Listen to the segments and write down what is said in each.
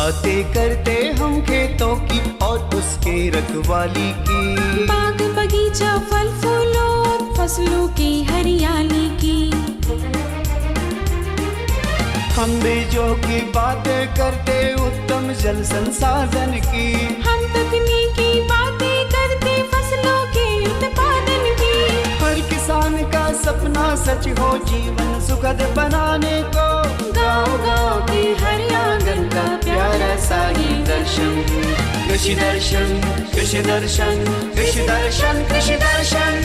बातें करते हम खेतों की और उसके रखवाली की, बाग बगीचा फल फूलों और फसलों की हरियाली की। हम बीजों की बातें करते उत्तम जल संसाधन की, हम तकनीकी बातें करते फसलों के उत्पादन की। हर किसान का सपना सच हो जीवन सुखद बनाने को, गाँव-गाँव के हर आंगन का प्यारा सा ये दर्शन। कृषि दर्शन, कृषि दर्शन, कृषि दर्शन, कृषि दर्शन,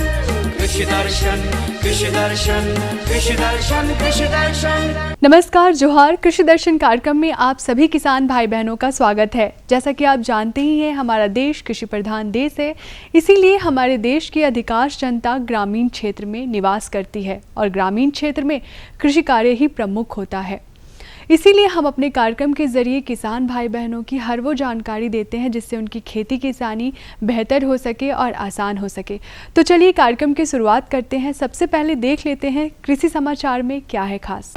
कृषि दर्शन, कृषि दर्शन, कृषि दर्शन, कृषि दर्शन। नमस्कार, जोहार। कृषि दर्शन कार्यक्रम में आप सभी किसान भाई बहनों का स्वागत है। जैसा कि आप जानते ही हैं, हमारा देश कृषि प्रधान देश है, इसीलिए हमारे देश की अधिकांश जनता ग्रामीण क्षेत्र में निवास करती है और ग्रामीण क्षेत्र में कृषि कार्य ही प्रमुख होता है। इसीलिए हम अपने कार्यक्रम के जरिए किसान भाई बहनों की हर वो जानकारी देते हैं जिससे उनकी खेती किसानी बेहतर हो सके और आसान हो सके। तो चलिए कार्यक्रम की शुरुआत करते हैं। सबसे पहले देख लेते हैं कृषि समाचार में क्या है खास।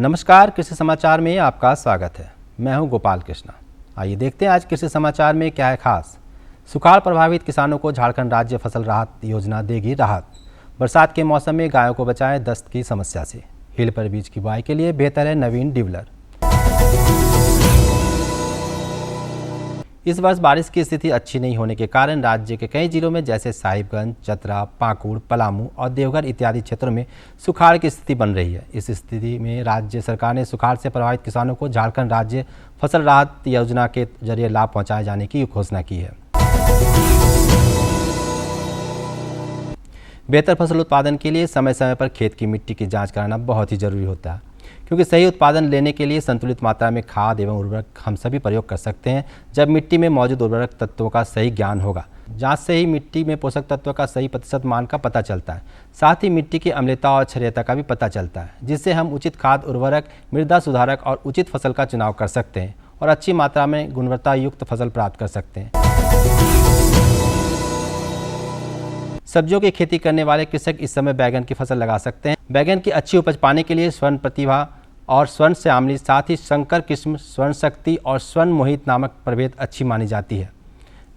नमस्कार, कृषि समाचार में आपका स्वागत है। मैं हूं गोपाल कृष्णा। आइए देखते हैं आज कृषि समाचार में क्या है खास। सुखाड़ प्रभावित किसानों को झारखंड राज्य फसल राहत योजना देगी राहत। बरसात के मौसम में गायों को बचाएं दस्त की समस्या से। हिल पर बीज की बुआई के लिए बेहतर है नवीन डिवलर। इस वर्ष बारिश की स्थिति अच्छी नहीं होने के कारण राज्य के कई जिलों में जैसे साहिबगंज, चतरा, पाकुड़, पलामू और देवघर इत्यादि क्षेत्रों में सुखाड़ की स्थिति बन रही है। इस स्थिति में राज्य सरकार ने सुखाड़ से प्रभावित किसानों को झारखंड राज्य फसल राहत योजना के जरिए लाभ पहुंचाए जाने की घोषणा की है। बेहतर फसल उत्पादन के लिए समय समय पर खेत की मिट्टी की जांच कराना बहुत ही जरूरी होता है, क्योंकि सही उत्पादन लेने के लिए संतुलित मात्रा में खाद एवं उर्वरक हम सभी प्रयोग कर सकते हैं जब मिट्टी में मौजूद उर्वरक तत्वों का सही ज्ञान होगा। जांच से ही मिट्टी में पोषक तत्व का सही प्रतिशत मान का पता चलता है। साथ ही मिट्टी की अम्लता और क्षारीयता का भी पता चलता है, जिससे हम उचित खाद, उर्वरक, मृदा सुधारक और उचित फसल का चुनाव कर सकते हैं और अच्छी मात्रा में गुणवत्ता युक्त फसल प्राप्त कर सकते हैं। सब्जियों की खेती करने वाले कृषक इस समय बैगन की फसल लगा सकते हैं। बैगन की अच्छी उपज पाने के लिए स्वर्ण प्रतिभा और स्वर्ण श्यामली, साथ ही संकर किस्म, स्वर्ण शक्ति और स्वर्ण मोहित नामक प्रभेद अच्छी मानी जाती है।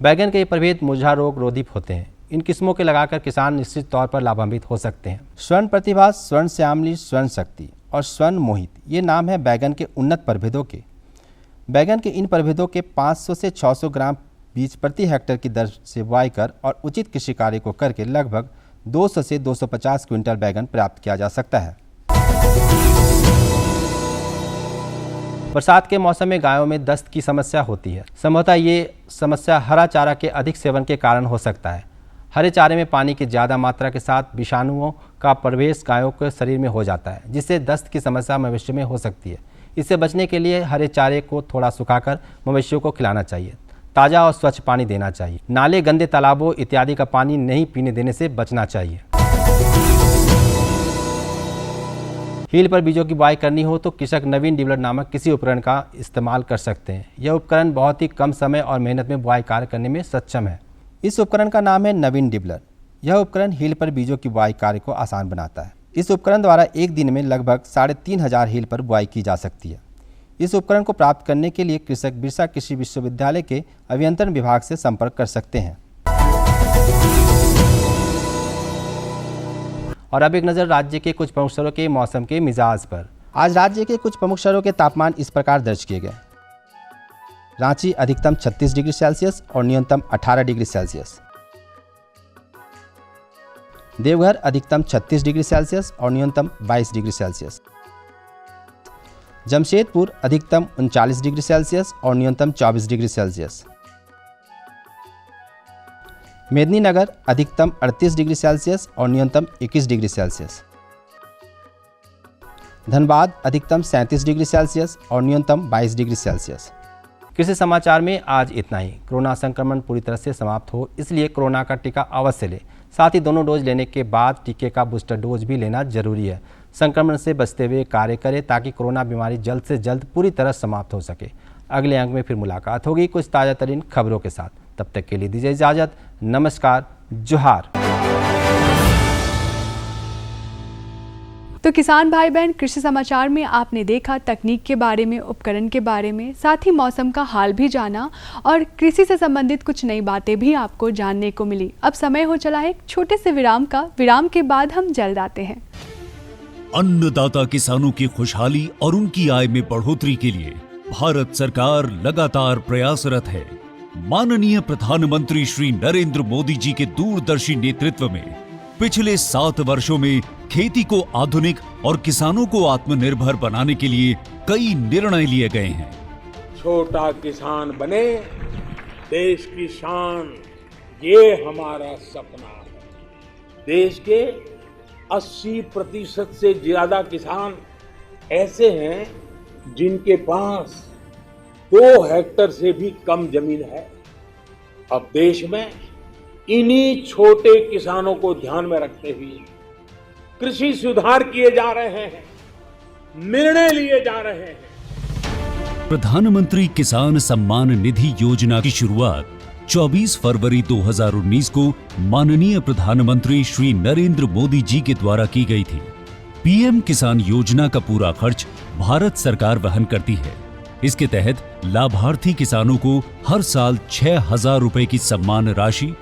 बैगन के ये प्रभेद मुरझा रोग रोधी होते हैं। इन किस्मों के लगाकर किसान निश्चित तौर पर लाभान्वित हो सकते हैं। स्वर्ण प्रतिभा, स्वर्ण श्यामली, स्वर्ण शक्ति और स्वर्ण मोहित ये नाम है बैगन के उन्नत प्रभेदों के। बैगन के इन प्रभेदों के 500 से 600 ग्राम बीज प्रति हेक्टेयर की दर से बुआई कर और उचित कृषि कार्य को करके लगभग 200 से 250 क्विंटल बैगन प्राप्त किया जा सकता है। बरसात के मौसम में गायों में दस्त की समस्या होती है। संभवतः ये समस्या हरा चारा के अधिक सेवन के कारण हो सकता है। हरे चारे में पानी की ज़्यादा मात्रा के साथ विषाणुओं का प्रवेश गायों के शरीर में हो जाता है, जिससे दस्त की समस्या मवेशी में हो सकती है। इससे बचने के लिए हरे चारे को थोड़ा सुखाकर मवेशियों को खिलाना चाहिए। ताज़ा और स्वच्छ पानी देना चाहिए। नाले, गंदे तालाबों इत्यादि का पानी नहीं पीने देने से बचना चाहिए। हील पर बीजों की बुआई करनी हो तो कृषक नवीन डिवलर नामक किसी उपकरण का इस्तेमाल कर सकते हैं। यह उपकरण बहुत ही कम समय और मेहनत में बुआई कार्य करने में सक्षम है। इस उपकरण का नाम है नवीन डिवलर। यह उपकरण हील पर बीजों की बुआई कार्य को आसान बनाता है। इस उपकरण द्वारा एक दिन में लगभग 3500 हील पर बुआई की जा सकती है। इस उपकरण को प्राप्त करने के लिए कृषक बिरसा कृषि विश्वविद्यालय के अभियंत्रण विभाग से संपर्क कर सकते हैं। और अब एक नज़र राज्य के कुछ प्रमुख शहरों के मौसम के मिजाज पर। आज राज्य के कुछ प्रमुख शहरों के तापमान इस प्रकार दर्ज किए गए। रांची अधिकतम 36 डिग्री सेल्सियस और न्यूनतम 18 डिग्री सेल्सियस। देवघर अधिकतम 36 डिग्री सेल्सियस और न्यूनतम 22 डिग्री सेल्सियस। जमशेदपुर अधिकतम 39 डिग्री सेल्सियस और न्यूनतम 24 डिग्री सेल्सियस। मेदिनीनगर अधिकतम 38 डिग्री सेल्सियस और न्यूनतम 21 डिग्री सेल्सियस। धनबाद अधिकतम 37 डिग्री सेल्सियस और न्यूनतम 22 डिग्री सेल्सियस। कृषि समाचार में आज इतना ही। कोरोना संक्रमण पूरी तरह से समाप्त हो, इसलिए कोरोना का टीका अवश्य लें। साथ ही दोनों डोज लेने के बाद टीके का बूस्टर डोज भी लेना जरूरी है। संक्रमण से बचते हुए कार्य करें ताकि कोरोना बीमारी जल्द से जल्द पूरी तरह समाप्त हो सके। अगले अंक में फिर मुलाकात होगी कुछ ताज़ा तरीन खबरों के साथ। तब तक के लिए दीजिए इजाज़त। नमस्कार, जोहार। तो किसान भाई बहन, कृषि समाचार में आपने देखा तकनीक के बारे में, उपकरण के बारे में, साथ ही मौसम का हाल भी जाना और कृषि से संबंधित कुछ नई बातें भी आपको जानने को मिली। अब समय हो चला है एक छोटे से विराम का। विराम के बाद हम जल्द आते हैं। अन्नदाता किसानों की खुशहाली और उनकी आय में बढ़ोतरी के लिए भारत सरकार लगातार प्रयासरत है। माननीय प्रधानमंत्री श्री नरेंद्र मोदी जी के दूरदर्शी नेतृत्व में पिछले 7 वर्षों में खेती को आधुनिक और किसानों को आत्मनिर्भर बनाने के लिए कई निर्णय लिए गए हैं। छोटा किसान बने देश की शान, ये हमारा सपना है। देश के 80% से ज्यादा किसान ऐसे हैं जिनके पास 2 हेक्टेयर से भी कम जमीन है। अब देश में इन्हीं छोटे किसानों को ध्यान में रखते हुए कृषि सुधार किए जा रहे हैं, निर्णय लिए जा रहे हैं। प्रधानमंत्री किसान सम्मान निधि योजना की शुरुआत 24 फरवरी 2019 को माननीय प्रधानमंत्री श्री नरेंद्र मोदी जी के द्वारा की गई थी। पीएम किसान योजना का पूरा खर्च भारत सरकार वहन करती है। इसके तहत लाभार्थी किसानों को हर साल 6,000 रुपए की सम्मान राशि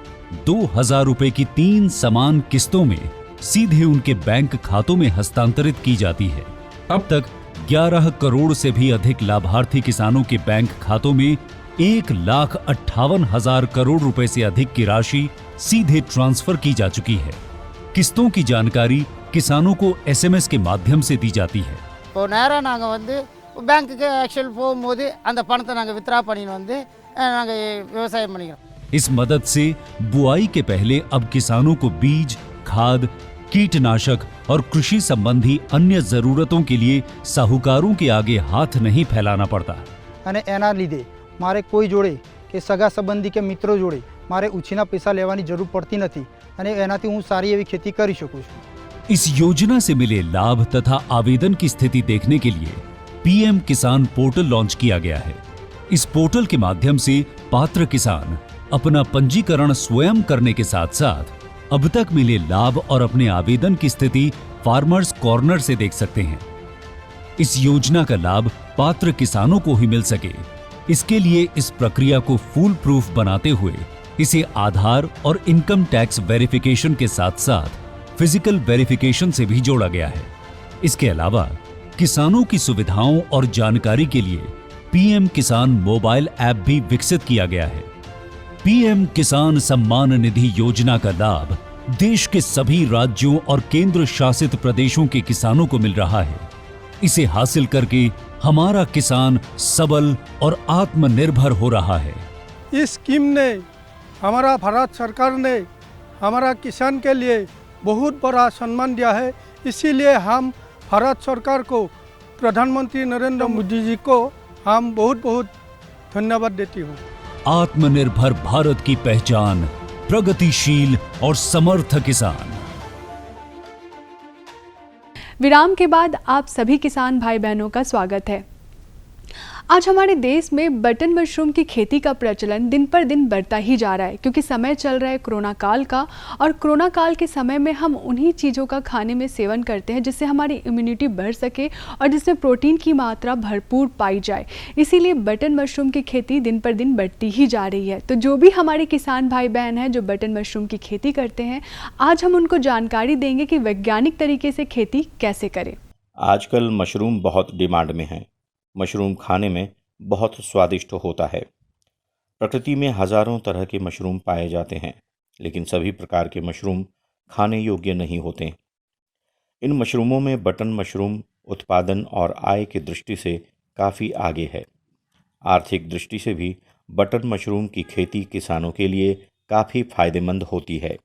2,000 रुपए की 3 समान किस्तों में सीधे उनके बैंक खातों में हस्तांतरित की जाती है। अब तक 11 करोड़ से भी अधिक लाभार्थी किसानों के बैंक खातों में 1,58,000 करोड़ रुपए से अधिक की राशि सीधे ट्रांसफर की जा चुकी है। किस्तों की जानकारी किसानों को एसएमएस के माध्यम से दी जाती है। இப்போ நேரா நாங்க வந்து பேங்க்குக்கு ஆக்சுவல் போகும்போது அந்த பணத்தை நாங்க வித்ரா பண்ணிட்டு வந்து நாங்க விவசாயம் பண்ணிக்கிறோம்। इस मदद से बुआई के पहले अब किसानों को बीज, खाद, कीटनाशक और कृषि संबंधी अन्य जरूरतों के लिए साहूकारों के आगे हाथ नहीं फैलाना पड़ता। અને એના લીધે મારે કોઈ જોડે કે સગા સંબંધી કે મિત્રો જોડે મારે ઉછીના પૈસા લેવાની જરૂર પડતી નથી અને એનાથી હું સારી એવી खेती કરી શકું છું। इस योजना से मिले लाभ तथा आवेदन की स्थिति देखने के लिए पीएम किसान पोर्टल लॉन्च किया गया है। इस पोर्टल के माध्यम से पात्र किसान अपना पंजीकरण स्वयं करने के साथ साथ अब तक मिले लाभ और अपने आवेदन की स्थिति फार्मर्स कॉर्नर से देख सकते हैं। इस योजना का लाभ पात्र किसानों को ही मिल सके, इसके लिए इस प्रक्रिया को फूल प्रूफ बनाते हुए इसे आधार और इनकम टैक्स वेरिफिकेशन के साथ साथ फिजिकल वेरिफिकेशन से भी जोड़ा गया है। इसके अलावा किसानों की सुविधाओं और जानकारी के लिए पीएम किसान मोबाइल ऐप भी विकसित किया गया है। पीएम किसान सम्मान निधि योजना का लाभ देश के सभी राज्यों और केंद्र शासित प्रदेशों के किसानों को मिल रहा है। इसे हासिल करके हमारा किसान सबल और आत्मनिर्भर हो रहा है। इस स्कीम ने हमारा भारत सरकार ने हमारा किसान के लिए बहुत बड़ा सम्मान दिया है। इसीलिए हम भारत सरकार को, प्रधानमंत्री नरेंद्र मोदी जी को हम बहुत बहुत धन्यवाद देती हूँ। आत्मनिर्भर भारत की पहचान प्रगतिशील और समर्थ किसान। विराम के बाद आप सभी किसान भाई बहनों का स्वागत है। आज हमारे देश में बटन मशरूम की खेती का प्रचलन दिन पर दिन बढ़ता ही जा रहा है, क्योंकि समय चल रहा है कोरोना काल का, और कोरोना काल के समय में हम उन्हीं चीज़ों का खाने में सेवन करते हैं जिससे हमारी इम्यूनिटी बढ़ सके और जिसमें प्रोटीन की मात्रा भरपूर पाई जाए। इसीलिए बटन मशरूम की खेती दिन पर दिन बढ़ती ही जा रही है। तो जो भी हमारे किसान भाई बहन हैं जो बटन मशरूम की खेती करते हैं, आज हम उनको जानकारी देंगे कि वैज्ञानिक तरीके से खेती कैसे करें। आजकल मशरूम बहुत डिमांड में है। मशरूम खाने में बहुत स्वादिष्ट होता है। प्रकृति में हजारों तरह के मशरूम पाए जाते हैं, लेकिन सभी प्रकार के मशरूम खाने योग्य नहीं होते। इन मशरूमों में बटन मशरूम उत्पादन और आय की दृष्टि से काफ़ी आगे है। आर्थिक दृष्टि से भी बटन मशरूम की खेती किसानों के लिए काफ़ी फायदेमंद होती है।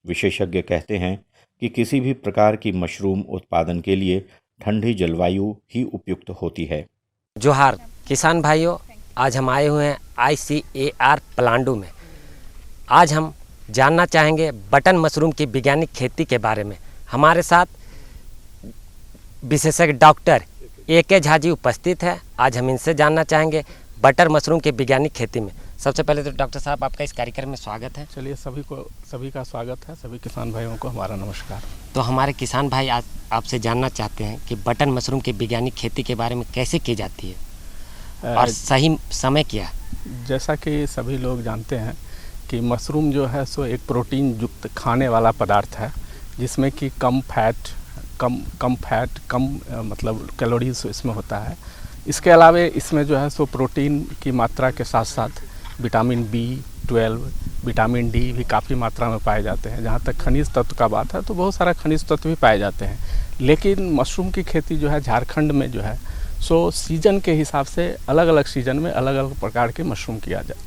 विशेषज्ञ कहते हैं कि किसी भी प्रकार की मशरूम उत्पादन के लिए ठंडी जलवायु ही उपयुक्त होती है। जोहार किसान भाइयों, आज हम आए हुए हैं ICAR पलांडू में। आज हम जानना चाहेंगे बटन मशरूम की वैज्ञानिक खेती के बारे में। हमारे साथ विशेषज्ञ डॉक्टर AK झा जी उपस्थित है। आज हम इनसे जानना चाहेंगे बटर मशरूम की वैज्ञानिक खेती में। सबसे पहले तो डॉक्टर साहब आपका इस कार्यक्रम में स्वागत है। चलिए सभी का स्वागत है, सभी किसान भाइयों को हमारा नमस्कार। तो हमारे किसान भाई आज आपसे जानना चाहते हैं कि बटन मशरूम की वैज्ञानिक खेती के बारे में कैसे की जाती है और सही समय क्या है। जैसा कि सभी लोग जानते हैं कि मशरूम जो है सो एक प्रोटीन युक्त खाने वाला पदार्थ है, जिसमें कि कम मतलब कैलोरीज इसमें होता है। इसके अलावा इसमें जो है सो प्रोटीन की मात्रा के साथ साथ विटामिन B12, विटामिन D भी काफ़ी मात्रा में पाए जाते हैं। जहाँ तक खनिज तत्व का बात है तो बहुत सारा खनिज तत्व भी पाए जाते हैं। लेकिन मशरूम की खेती जो है झारखंड में जो है सो सीजन के हिसाब से अलग अलग सीजन में अलग अलग प्रकार के मशरूम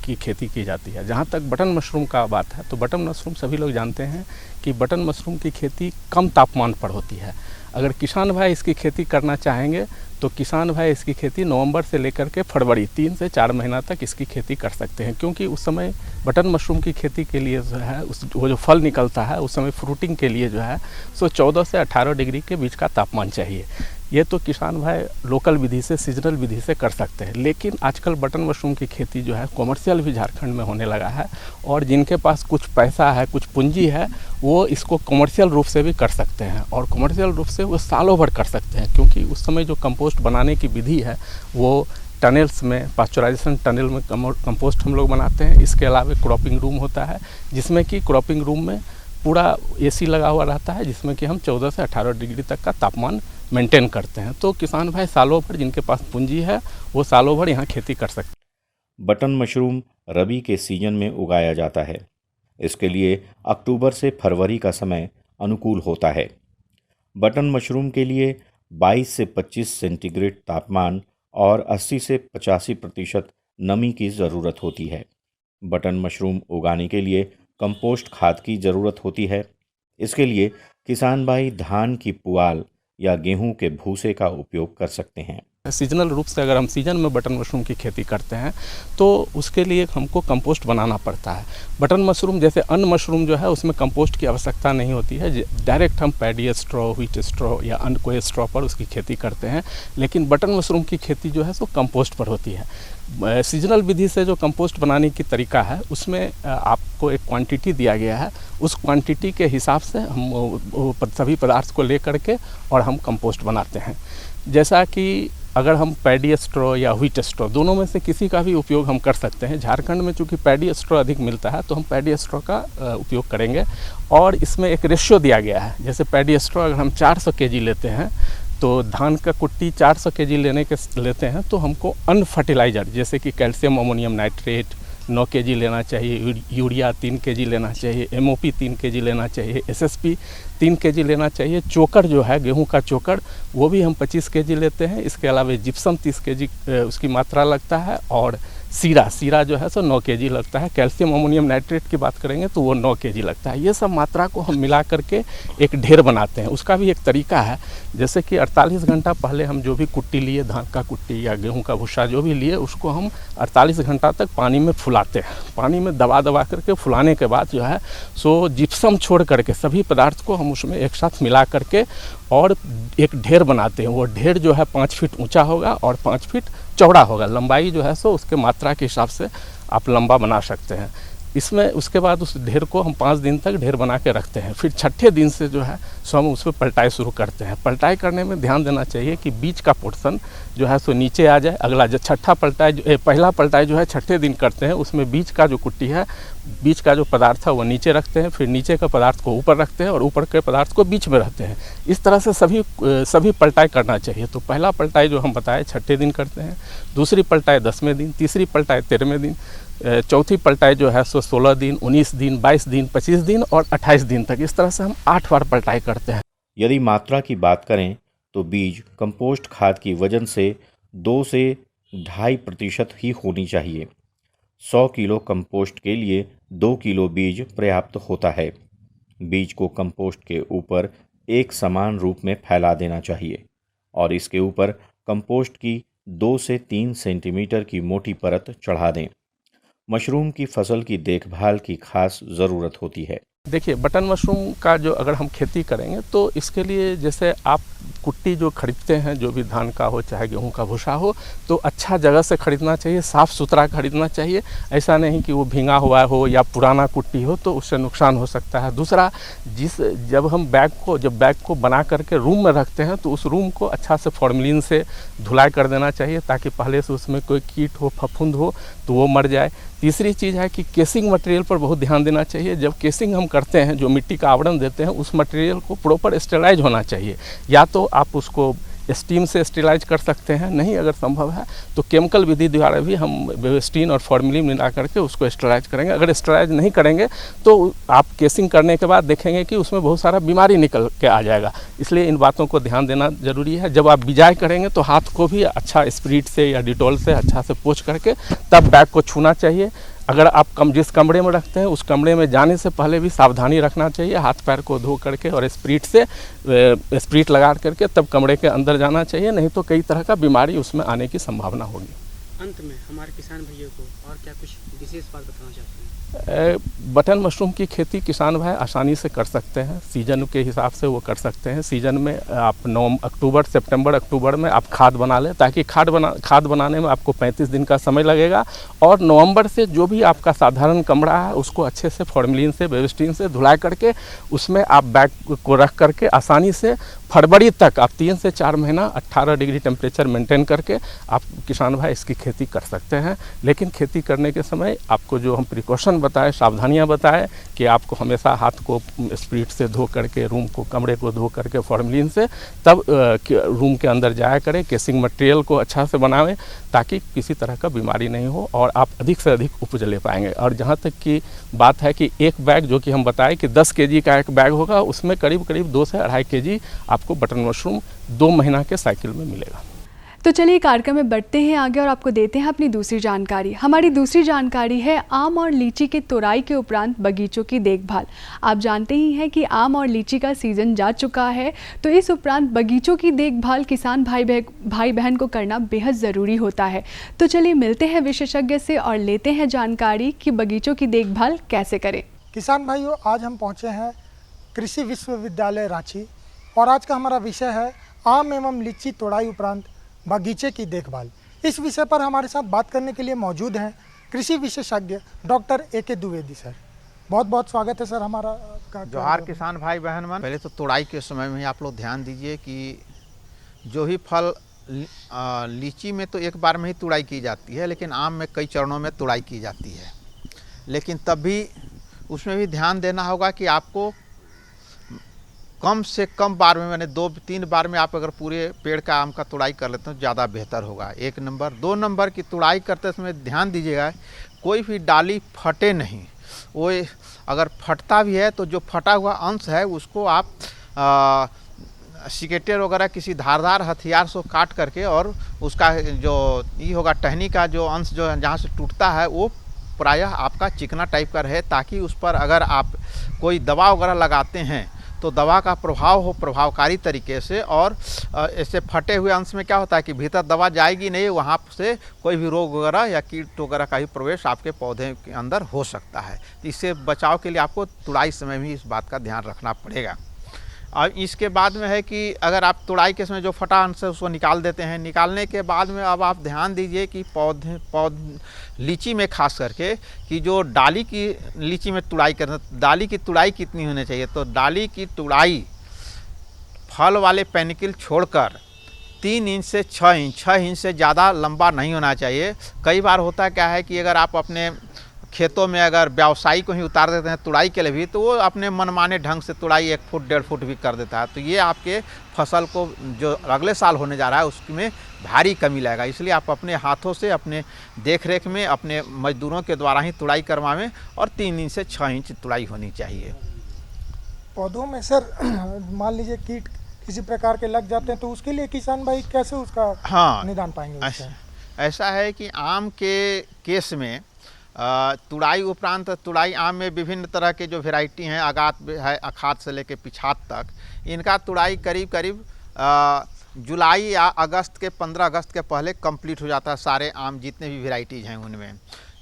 की खेती की जाती है। जहाँ तक बटन मशरूम का बात है तो बटन मशरूम सभी लोग जानते हैं कि बटन मशरूम की खेती कम तापमान पर होती है। अगर किसान भाई इसकी खेती करना चाहेंगे तो किसान भाई इसकी खेती नवंबर से लेकर के फरवरी 3 से 4 महीना तक इसकी खेती कर सकते हैं, क्योंकि उस समय बटन मशरूम की खेती के लिए जो है वो जो फल निकलता है उस समय फ्रूटिंग के लिए जो है सो 14 से 18 डिग्री के बीच का तापमान चाहिए। ये तो किसान भाई लोकल विधि से, सीजनल विधि से कर सकते हैं। लेकिन आजकल बटन मशरूम की खेती जो है कॉमर्शियल भी झारखंड में होने लगा है, और जिनके पास कुछ पैसा है, कुछ पूंजी है, वो इसको कॉमर्शियल रूप से भी कर सकते हैं। और कॉमर्शियल रूप से वो सालों भर कर सकते हैं, क्योंकि उस समय जो कंपोस्ट बनाने की विधि है वो टनल्स में, पास्चराइजेशन टनल में कंपोस्ट हम लोग बनाते हैं। इसके अलावा क्रॉपिंग रूम होता है, जिसमें कि क्रॉपिंग रूम में पूरा AC लगा हुआ रहता है, जिसमें कि हम 14 से 18 डिग्री तक का तापमान मेंटेन करते हैं। तो किसान भाई सालों भर, जिनके पास पूंजी है वो सालों भर यहाँ खेती कर सकते हैं। बटन मशरूम रबी के सीजन में उगाया जाता है। इसके लिए अक्टूबर से फरवरी का समय अनुकूल होता है। बटन मशरूम के लिए 22 से 25 सेंटीग्रेड तापमान और 80 से 85% नमी की ज़रूरत होती है। बटन मशरूम उगाने के लिए कंपोस्ट खाद की ज़रूरत होती है। इसके लिए किसान भाई धान की पुआल या गेहूं के भूसे का उपयोग कर सकते हैं। सीजनल रूप से अगर हम सीजन में बटन मशरूम की खेती करते हैं तो उसके लिए हमको कंपोस्ट बनाना पड़ता है। बटन मशरूम जैसे अन्य मशरूम जो है उसमें कंपोस्ट की आवश्यकता नहीं होती है, डायरेक्ट हम पैडी स्ट्रॉ, व्हीट स्ट्रॉ या अन्य कोई स्ट्रॉ पर उसकी खेती करते हैं। लेकिन बटन मशरूम की खेती जो है सो कंपोस्ट पर होती है। सीजनल विधि से जो कंपोस्ट बनाने की तरीका है उसमें आपको एक क्वांटिटी दिया गया है, उस क्वांटिटी के हिसाब से हम सभी पदार्थ को ले करके और हम कंपोस्ट बनाते हैं। जैसा कि अगर हम पैडी स्ट्रॉ या व्हीट स्ट्रॉ दोनों में से किसी का भी उपयोग हम कर सकते हैं। झारखंड में चूँकि पैडी स्ट्रॉ अधिक मिलता है तो हम पैडी स्ट्रॉ का उपयोग करेंगे, और इसमें एक रेशियो दिया गया है। जैसे पैडी स्ट्रॉ अगर हम 400 kg लेते हैं तो धान का कुट्टी 400 kg लेते हैं तो हमको अन फर्टिलाइज़र जैसे कि कैल्शियम अमोनियम नाइट्रेट 9 kg लेना चाहिए, यूरिया 3 kg लेना चाहिए, MOP 3 kg लेना चाहिए, SSP 3 kg लेना चाहिए। चोकर जो है गेहूं का चोकर वो भी हम 25 kg लेते हैं। इसके अलावा जिप्सम 30 kg उसकी मात्रा लगता है, और सीरा जो है सो 9 kg लगता है। कैल्शियम अमोनियम नाइट्रेट की बात करेंगे तो वो 9 kg लगता है। ये सब मात्रा को हम मिला करके एक ढेर बनाते हैं। उसका भी एक तरीका है, जैसे कि 48 घंटा पहले हम जो भी कुट्टी लिए, धान का कुट्टी या गेहूं का भूसा जो भी लिए, उसको हम 48 घंटा तक पानी में फुलाते हैं। पानी में दबा करके फुलाने के बाद जो है सो जिप्सम छोड़ करके सभी पदार्थ को हम उसमें एक साथ मिला करके और एक ढेर बनाते हैं। वो ढेर जो है 5 फीट ऊंचा होगा और 5 फीट चौड़ा होगा। लंबाई जो है सो उसके मात्रा के हिसाब से आप लंबा बना सकते हैं। इसमें उसके बाद उस ढेर को हम 5 दिन तक ढेर बना के रखते हैं। फिर छठे दिन से जो है सो हम उस पर पलटाई शुरू करते हैं। पलटाई करने में ध्यान देना चाहिए कि बीच का पोर्शन जो है सो नीचे आ जाए। अगला जो छठा पलटाई पहला पलटाई जो है छठे दिन करते हैं, उसमें बीच का जो कुट्टी है, बीच का जो पदार्थ है वो नीचे रखते हैं, फिर नीचे का पदार्थ को ऊपर रखते हैं और ऊपर के पदार्थ को बीच में रखते हैं। इस तरह से सभी पलटाई करना चाहिए। तो पहला पलटाई जो हम बताए छठे दिन करते हैं, दूसरी पलटाई 10वें दिन, तीसरी पलटाई 13वें दिन, चौथी पलटाई जो है सो 16 दिन, 19 दिन, 22 दिन, 25 दिन और 28 दिन तक। इस तरह से हम 8 बार पलटाई करते हैं। यदि मात्रा की बात करें तो बीज कंपोस्ट खाद की वजन से 2 से 2.5% ही होनी चाहिए। 100 किलो कंपोस्ट के लिए 2 किलो बीज पर्याप्त होता है। बीज को कंपोस्ट के ऊपर एक समान रूप में फैला देना चाहिए और इसके ऊपर कंपोस्ट की 2 से 3 सेंटीमीटर की मोटी परत चढ़ा दें। मशरूम की फसल की देखभाल की खास ज़रूरत होती है। देखिए, बटन मशरूम का जो अगर हम खेती करेंगे तो इसके लिए जैसे आप कुट्टी जो खरीदते हैं, जो भी धान का हो चाहे गेहूं का भूसा हो, तो अच्छा जगह से खरीदना चाहिए, साफ़ सुथरा खरीदना चाहिए। ऐसा नहीं कि वो भींगा हुआ हो या पुराना कुट्टी हो, तो उससे नुकसान हो सकता है। दूसरा, जब हम बैग को बना करके रूम में रखते हैं, तो उस रूम को अच्छा से फॉर्मेलिन से धुलाई कर देना चाहिए, ताकि पहले से उसमें कोई कीट हो, फफूंद हो तो वो मर जाए। तीसरी चीज़ है कि केसिंग मटेरियल पर बहुत ध्यान देना चाहिए। जब केसिंग हम करते हैं, जो मिट्टी का आवरण देते हैं, उस मटेरियल को प्रॉपर स्टेलाइज होना चाहिए। या तो आप उसको स्टीम से स्टेलाइज कर सकते हैं, नहीं अगर संभव है तो केमिकल विधि द्वारा भी हम बेविस्टीन और फॉर्मेलिन मिला करके उसको स्टेलाइज करेंगे। अगर स्टेलाइज नहीं करेंगे तो आप केसिंग करने के बाद देखेंगे कि उसमें बहुत सारा बीमारी निकल के आ जाएगा। इसलिए इन बातों को ध्यान देना ज़रूरी है। जब आप बिजाई करेंगे तो हाथ को भी अच्छा स्पिरिट से या डिटॉल से अच्छा से पोंछ करके तब बैग को छूना चाहिए। अगर आप जिस कमरे में रखते हैं, उस कमरे में जाने से पहले भी सावधानी रखना चाहिए। हाथ पैर को धो करके और स्पिरिट लगा करके तब कमरे के अंदर जाना चाहिए, नहीं तो कई तरह का बीमारी उसमें आने की संभावना होगी। अंत में हमारे किसान भाइयों को और क्या कुछ विशेष बात बताना चाहते हैं? बटन मशरूम की खेती किसान भाई आसानी से कर सकते हैं। सीजन के हिसाब से वो कर सकते हैं। सीजन में आप सितंबर अक्टूबर में आप खाद बना लें, ताकि खाद बनाने में आपको 35 दिन का समय लगेगा। और नवंबर से जो भी आपका साधारण कमरा है उसको अच्छे से फॉर्मेलिन से, बेविस्टीन से धुलाई करके उसमें आप बैग को रख करके आसानी से फरवरी तक आप 3 से 4 महीना 18 डिग्री टेम्परेचर मेंटेन करके आप किसान भाई इसकी खेती कर सकते हैं। लेकिन खेती करने के समय आपको जो हम प्रिकॉशन बताए, सावधानियां बताए कि आपको हमेशा हाथ को स्पिरिट से धो करके, कमरे को धो करके फॉर्मेलिन से तब रूम के अंदर जाया करें। केसिंग मटेरियल को अच्छा से बनावें ताकि किसी तरह का बीमारी नहीं हो और आप अधिक से अधिक उपज ले पाएंगे। और जहाँ तक की बात है कि एक बैग जो कि हम बताएं कि 10 केजी का एक बैग होगा, उसमें करीब 2 से 2.5 केजी आपको बटन मशरूम 2 महीना के साइकिल में मिलेगा। तो चलिए कार्यक्रम में बढ़ते हैं आगे और आपको देते हैं अपनी दूसरी जानकारी। हमारी दूसरी जानकारी है आम और लीची के तोड़ाई के उपरांत बगीचों की देखभाल। आप जानते ही हैं कि आम और लीची का सीज़न जा चुका है, तो इस उपरांत बगीचों की देखभाल किसान भाई बहन को करना बेहद ज़रूरी होता है। तो चलिए मिलते हैं विशेषज्ञ से और लेते हैं जानकारी कि बगीचों की देखभाल कैसे करें। किसान भाइयों, आज हम पहुँचे हैं कृषि विश्वविद्यालय रांची और आज का हमारा विषय है आम एवं लीची तोड़ाई उपरांत बगीचे की देखभाल। इस विषय पर हमारे साथ बात करने के लिए मौजूद हैं कृषि विशेषज्ञ डॉक्टर ए.के. द्विवेदी सर। बहुत बहुत स्वागत है सर हमारा जोहार किसान भाई बहन मन। पहले तो तोड़ाई के समय में आप लोग ध्यान दीजिए कि जो भी फल लीची में तो एक बार में ही तुड़ाई की जाती है, लेकिन आम में कई चरणों में तुड़ाई की जाती है। लेकिन तब भी उसमें भी ध्यान देना होगा कि आपको कम से कम बार में, मैंने 2-3 बार में आप अगर पूरे पेड़ का आम का तुड़ाई कर लेते हैं तो ज़्यादा बेहतर होगा। 1 नंबर। 2 नंबर की तुड़ाई करते समय ध्यान दीजिएगा कोई भी डाली फटे नहीं। वो अगर फटता भी है तो जो फटा हुआ अंश है उसको आप सिकेटर वगैरह किसी धारदार हथियार से काट करके और उसका जो ये होगा टहनी का जो अंश जो जहाँ से टूटता है वो प्रायः आपका चिकना टाइप का रहे, ताकि उस पर अगर आप कोई दवा वगैरह लगाते हैं तो दवा का प्रभाव हो प्रभावकारी तरीके से। और ऐसे फटे हुए अंश में क्या होता है कि भीतर दवा जाएगी नहीं, वहाँ से कोई भी रोग वगैरह या कीट वगैरह का भी प्रवेश आपके पौधे के अंदर हो सकता है। तो इससे बचाव के लिए आपको तुड़ाई समय भी इस बात का ध्यान रखना पड़ेगा। और इसके बाद में है कि अगर आप तुड़ाई के समय जो फटा अंश है उसको निकाल देते हैं, निकालने के बाद में अब आप ध्यान दीजिए कि लीची में खास करके कि जो डाली की लीची में तुड़ाई करना, डाली की तुड़ाई कितनी होनी चाहिए। तो डाली की तुड़ाई फल वाले पेनिकल छोड़कर 3 इंच से 6 इंच से ज़्यादा लंबा नहीं होना चाहिए। कई बार होता क्या है कि अगर आप अपने खेतों में अगर व्यवसायी को ही उतार देते हैं तुड़ाई के लिए भी, तो वो अपने मनमाने ढंग से तुड़ाई 1 फुट 1.5 फुट भी कर देता है। तो ये आपके फसल को जो अगले साल होने जा रहा है उसमें भारी कमी लाएगा। इसलिए आप अपने हाथों से अपने देख रेख में अपने मजदूरों के द्वारा ही तुड़ाई करवाएं और 3 इंच से 6 इंच तुड़ाई होनी चाहिए। पौधों में सर मान लीजिए कीट किसी प्रकार के लग जाते हैं तो उसके लिए किसान भाई कैसे उसका निदान पाएंगे? ऐसा है कि आम के केस में तुड़ाई उपरांत तुड़ाई आम में विभिन्न तरह के जो वेराइटी हैं, आगात है अखात से लेके पिछात तक, इनका तुड़ाई करीब जुलाई या अगस्त के 15 अगस्त के पहले कंप्लीट हो जाता है। सारे आम जितने भी वेराइटीज़ हैं उनमें,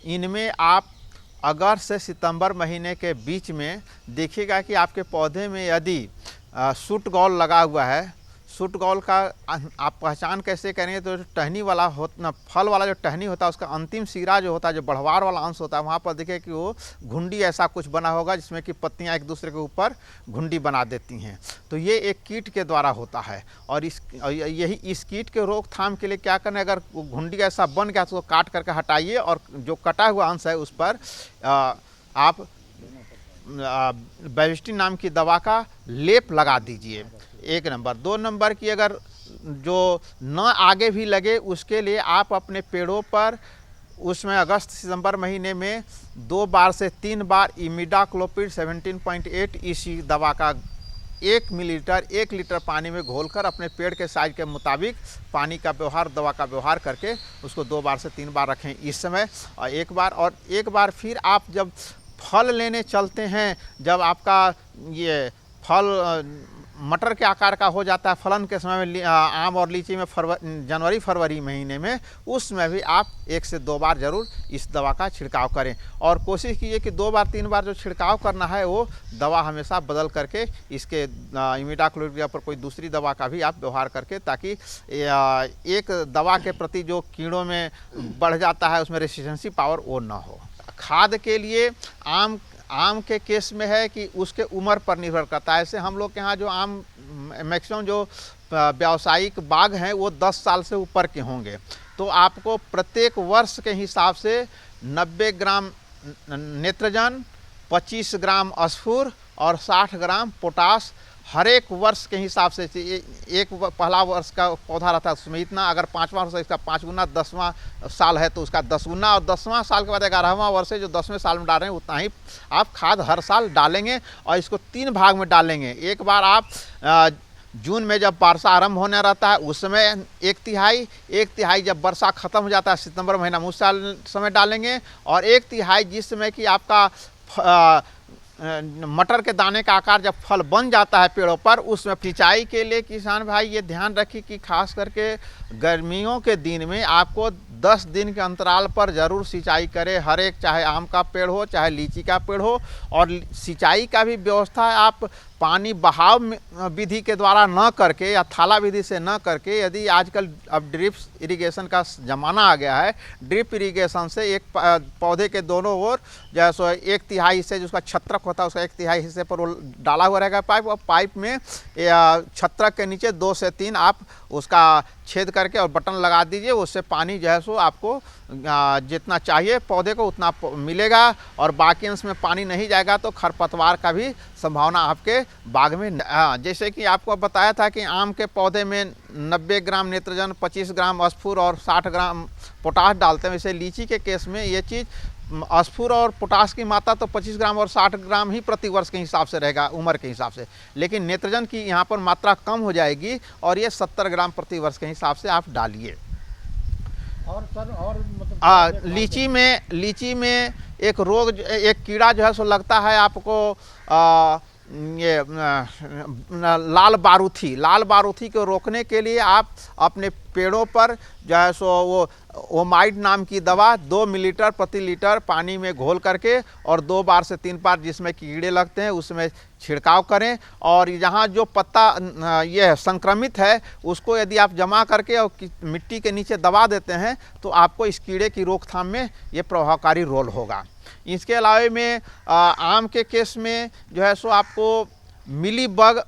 इनमें आप अगस्त से सितंबर महीने के बीच में देखिएगा कि आपके पौधे में यदि सूट गॉल लगा हुआ है, सूट गौल का आप पहचान कैसे करेंगे, तो टहनी वाला होता, फल वाला जो टहनी होता है उसका अंतिम सिरा जो होता है, जो बढ़वार वाला अंश होता है, वहाँ पर देखिए कि वो घुंडी ऐसा कुछ बना होगा जिसमें कि पत्तियाँ एक दूसरे के ऊपर घुंडी बना देती हैं। तो ये एक कीट के द्वारा होता है और इस कीट के रोकथाम के लिए क्या करना है, अगर घुंडी ऐसा बन गया तो काट करके हटाइए और जो कटा हुआ अंश है उस पर आप बेविस्टिन नाम की दवा का लेप लगा दीजिए। 1 नंबर। 2 नंबर की अगर जो न आगे भी लगे उसके लिए आप अपने पेड़ों पर उसमें अगस्त सितंबर महीने में 2 बार से 3 बार इमिडाक्लोपिड 17.8 EC दवा का 1 मिलीलीटर 1 लीटर पानी में घोलकर अपने पेड़ के साइज के मुताबिक पानी का व्यवहार, दवा का व्यवहार करके उसको 2 बार से 3 बार रखें इस समय, और एक बार फिर आप जब फल लेने चलते हैं, जब आपका ये फल मटर के आकार का हो जाता है फलन के समय में, आम और लीची में जनवरी फरवरी महीने में, उसमें भी आप 1 से 2 बार ज़रूर इस दवा का छिड़काव करें और कोशिश कीजिए कि 2 बार 3 बार जो छिड़काव करना है वो दवा हमेशा बदल करके इसके इमिडाक्लोपिड या पर कोई दूसरी दवा का भी आप व्यवहार करके, ताकि एक दवा के प्रति जो कीड़ों में बढ़ जाता है उसमें रेसिस्टेंसी पावर वो ना हो। खाद के लिए आम के केस में है कि उसके उम्र पर निर्भर करता है। ऐसे हम लोग के यहाँ जो आम मैक्सिमम जो व्यावसायिक बाग हैं वो 10 साल से ऊपर के होंगे, तो आपको प्रत्येक वर्ष के हिसाब से 90 ग्राम नेत्रजन, 25 स्फूर अस्फूर और 60 ग्राम पोटास हर एक वर्ष के हिसाब से। एक पहला वर्ष का पौधा रहता है उसमें इतना, अगर 5वां वर्ष इसका 5 गुना, 10वां साल है तो उसका 10 गुना, और 10वां साल के बाद 11वां वर्ष है जो 10वें साल में डाल रहे हैं उतना ही आप खाद हर साल डालेंगे और इसको 3 भाग में डालेंगे। एक बार आप जून में जब वर्षा आरंभ होने रहता है उस समय 1/3 जब वर्षा खत्म हो जाता है सितंबर महीना में उस समय डालेंगे, और 1/3 जिस समय कि आपका मटर के दाने का आकार जब फल बन जाता है पेड़ों पर, उसमें सिंचाई के लिए किसान भाई ये ध्यान रखिए कि खास करके गर्मियों के दिन में आपको 10 दिन के अंतराल पर ज़रूर सिंचाई करें, हर एक, चाहे आम का पेड़ हो चाहे लीची का पेड़ हो। और सिंचाई का भी व्यवस्था आप पानी बहाव विधि के द्वारा न करके या थाला विधि से न करके, यदि आजकल अब ड्रिप इरिगेशन का ज़माना आ गया है, ड्रिप इरिगेशन से एक पौधे के दोनों ओर जैसे 1/3 हिस्से जो उसका छत्रक होता है उसका 1/3 हिस्से पर वो डाला हुआ रहेगा पाइप, और पाइप में छत्रक के नीचे 2 से 3 आप उसका छेद करके और बटन लगा दीजिए, उससे पानी जो है सो आपको जितना चाहिए पौधे को उतना मिलेगा, और बाकी अंश में पानी नहीं जाएगा तो खरपतवार का भी संभावना आपके बाग में। जैसे कि आपको बताया था कि आम के पौधे में 90 ग्राम नेत्रजन, 25 ग्राम अस्फूर और 60 ग्राम पोटास डालते हैं, वैसे लीची के केस में ये चीज़ अस्फूर और पोटास की मात्रा तो 25 ग्राम और 60 ग्राम ही प्रति वर्ष के हिसाब से रहेगा उम्र के हिसाब से, लेकिन नेत्रजन की यहाँ पर मात्रा कम हो जाएगी और ये 70 ग्राम प्रति वर्ष के हिसाब से आप डालिए। और सर और मतलब लीची में एक रोग, एक कीड़ा जो है सो लगता है आपको, ये लाल बारूथी को रोकने के लिए आप अपने पेड़ों पर जो है सो वो ओमाइड नाम की दवा 2 मिलीलीटर प्रति लीटर पानी में घोल करके और 2 बार से 3 बार जिसमें कीड़े लगते हैं उसमें छिड़काव करें। और यहाँ जो पत्ता ये संक्रमित है उसको यदि आप जमा करके और मिट्टी के नीचे दबा देते हैं तो आपको इस कीड़े की रोकथाम में ये प्रभावकारी रोल होगा। इसके अलावा में आम के केस में जो है सो आपको मिली बग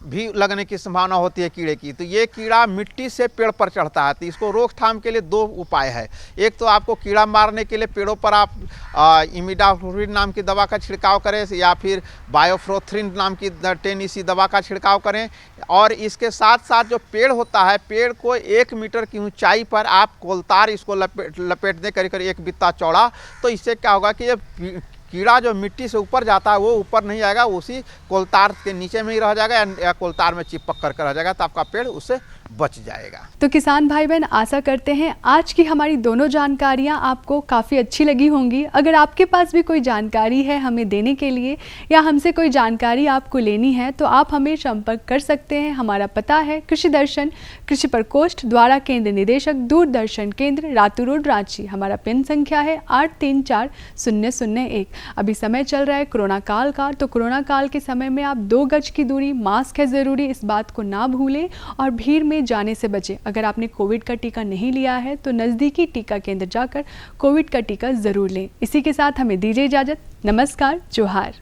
भी लगने की संभावना होती है कीड़े की, तो ये कीड़ा मिट्टी से पेड़ पर चढ़ता है, तो इसको रोकथाम के लिए 2 उपाय है। एक तो आपको कीड़ा मारने के लिए पेड़ों पर आप इमिडाक्लोपिड नाम की दवा का छिड़काव करें या फिर बायोफ्लोथ्रिन नाम की 10 EC दवा का छिड़काव करें। और इसके साथ साथ जो पेड़ होता है, पेड़ को 1 मीटर की ऊंचाई पर आप कोलतार इसको लपेट दें करीब 1 बित्ता चौड़ा, तो इससे क्या होगा कि ये कीड़ा जो मिट्टी से ऊपर जाता है वो ऊपर नहीं जाएगा, उसी कोलतार के नीचे में ही रह जाएगा या कोलतार में चिपक कर रह जाएगा, तो आपका पेड़ उससे बच जाएगा। तो किसान भाई बहन, आशा करते हैं आज की हमारी दोनों जानकारियां आपको काफ़ी अच्छी लगी होंगी। अगर आपके पास भी कोई जानकारी है हमें देने के लिए या हमसे कोई जानकारी आपको लेनी है तो आप हमें संपर्क कर सकते हैं। हमारा पता है कृषि दर्शन, कृषि प्रकोष्ठ, द्वारा केंद्र निदेशक, दूरदर्शन केंद्र, रातू रोड, रांची। हमारा पिन संख्या है 834001। अभी समय चल रहा है कोरोना काल का, तो कोरोना काल के समय में आप 2 गज की दूरी, मास्क है ज़रूरी, इस बात को ना भूलें और भीड़ में जाने से बचें। अगर आपने कोविड का टीका नहीं लिया है तो नज़दीकी टीका केंद्र जाकर कोविड का टीका ज़रूर लें। इसी के साथ हमें दीजिए इजाज़त। नमस्कार, जोहार।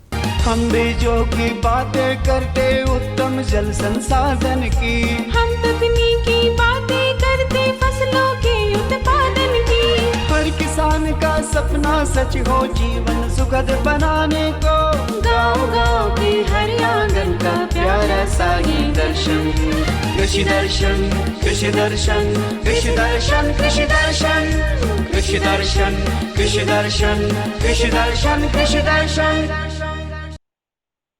हम बीजों की बातें करते उत्तम जल संसाधन की, हम तकनीकी बातें करते फसलों के उत्पादन की। हर किसान का सपना सच हो जीवन सुखद बनाने को, गाँव-गाँव के हर आंगन का प्यारा सा ही दर्शन। कृषि दर्शन, कृषि दर्शन, कृषि दर्शन, कृषि दर्शन, कृषि दर्शन, कृषि दर्शन, कृषि दर्शन, कृषि दर्शन।